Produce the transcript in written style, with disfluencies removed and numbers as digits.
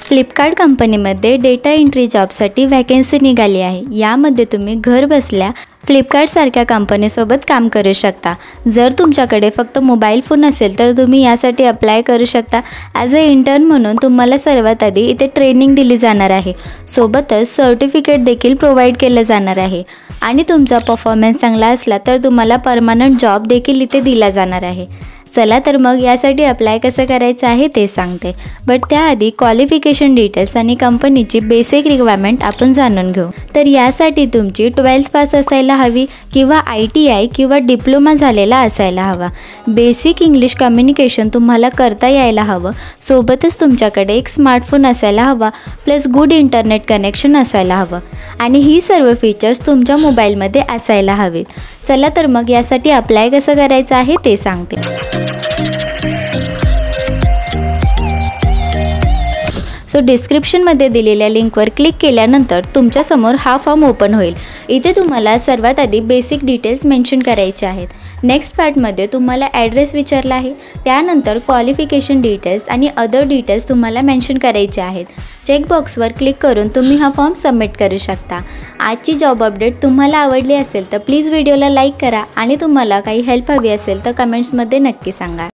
Flipkart कंपनीमध्ये data entry जॉबसाठी vacancy निघाली आहे। यामध्ये तुम्ही घर बसल्या फ्लिपकार्ट सारख्या कंपनीसोबत काम करू शकता। जर तुमच्याकडे फक्त मोबाईल फोन असेल तर तुम्ही यासाठी अप्लाय करू शकता। ॲज अ इंटर्न म्हणून तुम्हाला सर्वात आधी इथे ट्रेनिंग दिली जाणार आहे। सोबतच सर्टिफिकेट देखील प्रोव्हाइड केलं जाणार आहे आणि तुमचा परफॉर्मन्स चांगला असला तर तुम्हाला परमनंट जॉब देखील इथे दिला जाणार आहे। चला तर मग यासाठी अप्लाय कसं करायचं आहे ते सांगते, बट त्याआधी क्वालिफिकेशन डिटेल्स आणि कंपनीची बेसिक रिक्वायरमेंट आपण जाणून घेऊ। तर यासाठी तुमची 12th पास असायला हवी किंवा ITI किंवा डिप्लोमा झालेला असायला हवा। बेसिक इंग्लिश कम्युनिकेशन तुम्हाला करता यायला हवं। सोबतच तुमच्याकडे एक स्मार्टफोन असायला हवा प्लस गुड इंटरनेट कनेक्शन असायला हवं आणि ही सर्व फीचर्स तुमच्या मोबाईलमध्ये असायला हवेत। चला तर मग यासाठी अप्लाय कसं करायचं आहे ते सांगते। सो डिस्क्रिप्शनमध्ये दिलेल्या लिंकवर क्लिक केल्यानंतर तुमच्यासमोर हा फॉर्म ओपन होईल। इथे तुम्हाला सर्वात आधी बेसिक डिटेल्स मेन्शन करायचे आहेत। नेक्स्ट पार्टमध्ये तुम्हाला ॲड्रेस विचारला आहे, त्यानंतर क्वालिफिकेशन डिटेल्स आणि अदर डिटेल्स तुम्हाला मेन्शन करायचे आहेत। चेकबॉक्सवर क्लिक करून तुम्ही हा फॉर्म सबमिट करू शकता। आजची जॉब अपडेट तुम्हाला आवडली असेल तर प्लीज व्हिडिओला लाईक करा आणि तुम्हाला काही हेल्प हवी असेल तर कमेंट्समध्ये नक्की सांगा।